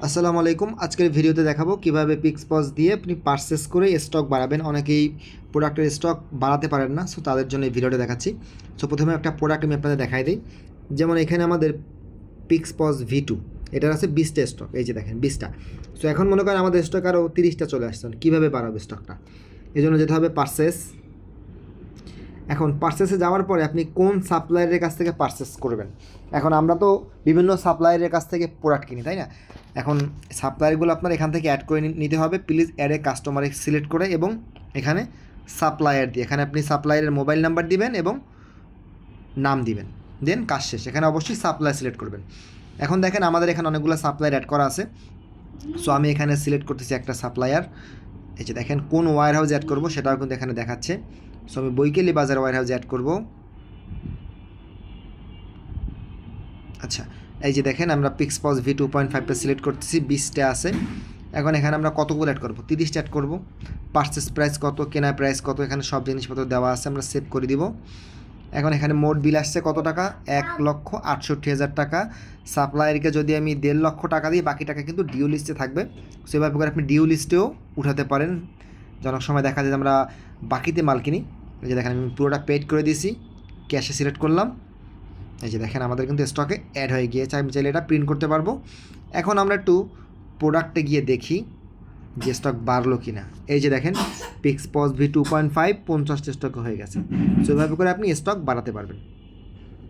আসসালামু আলাইকুম। আজকের ভিডিওতে দেখাবো কিভাবে পিক্সপজ দিয়ে আপনি পারচেস করে স্টক বাড়াবেন। অনেকেই প্রোডাক্টের স্টক বাড়াতে পারেন না, সো তাদের জন্য এই ভিডিওটা দেখাচ্ছি। সো প্রথমে একটা প্রোডাক্ট আমি আপনাদের দেখাই দিই। যেমন এখানে আমাদের পিক্সপজ V2, এটার আছে 20টা স্টক, এই যে দেখেন 20টা। সো এখন মনে করেন আমাদের স্টক আরও 30টা চলে আসছে, কীভাবে বাড়াবে স্টকটা? এই জন্য যেতে হবে পারচেস। এখন পারচেসে যাওয়ার পরে আপনি কোন সাপ্লায়ারের কাছ থেকে পারচেস করবেন। এখন আমরা তো বিভিন্ন সাপ্লায়ারের কাছ থেকে প্রোডাক্ট কিনি, তাই না? এখন সাপ্লায়ারগুলো আপনার এখান থেকে অ্যাড করে নিতে হবে। প্লিজ অ্যাড এ কাস্টমারে সিলেক্ট করে এবং এখানে সাপ্লায়ার দিয়ে এখানে আপনি সাপ্লায়ারের মোবাইল নাম্বার দিবেন এবং নাম দিবেন, দেন কাজ শেষ। এখানে অবশ্যই সাপ্লায়ার সিলেক্ট করবেন। এখন দেখেন আমাদের এখানে অনেকগুলো সাপ্লায়ার অ্যাড করা আছে। সো আমি এখানে সিলেক্ট করতেছি একটা সাপ্লায়ার। এই যে দেখেন কোন ওয়্যার হাউস অ্যাড করবো সেটাও কিন্তু এখানে দেখাচ্ছে। সো আমি বৈকালি বাজার ওয়্যার হাউস অ্যাড করবো। আচ্ছা, এই যে দেখেন আমরা পিক্সপজ V2.5টা সিলেক্ট করতেছি, 20টা আছে। এখন এখানে আমরা কতগুলো অ্যাড করবো? 30টা অ্যাড করবো। পারচেস প্রাইস কত, কেনা প্রাইস কত, এখানে সব জিনিসপত্র দেওয়া আছে, আমরা সেভ করে দিব। এখন এখানে মোট বিল আসছে কত টাকা? 1,68,000 টাকা। সাপ্লায়ারকে যদি আমি 1.5 লক্ষ টাকা দিই, বাকি টাকা কিন্তু ডিউ লিস্টে থাকবে। সেভাবে করে আপনি ডিউ লিস্টেও উঠাতে পারেন। অনেক সময় দেখা যায় যে আমরা বাকিতে মাল কিনি। এই যে দেখেন আমি পুরোটা পেড করে দিয়েছি, ক্যাশে সিলেক্ট করলাম। এই যে দেখেন আমাদের কিন্তু স্টকে অ্যাড হয়ে গিয়েছে। আমি চাইলে এটা প্রিন্ট করতে পারবো। এখন আমরা একটু প্রোডাক্টে গিয়ে দেখি যে স্টক বাড়লো কি না। এই যে দেখেন পিক্সপজ V2.5 50টা স্টকে হয়ে গেছে। সো এভাবে করে আপনি স্টক বাড়াতে পারবেন।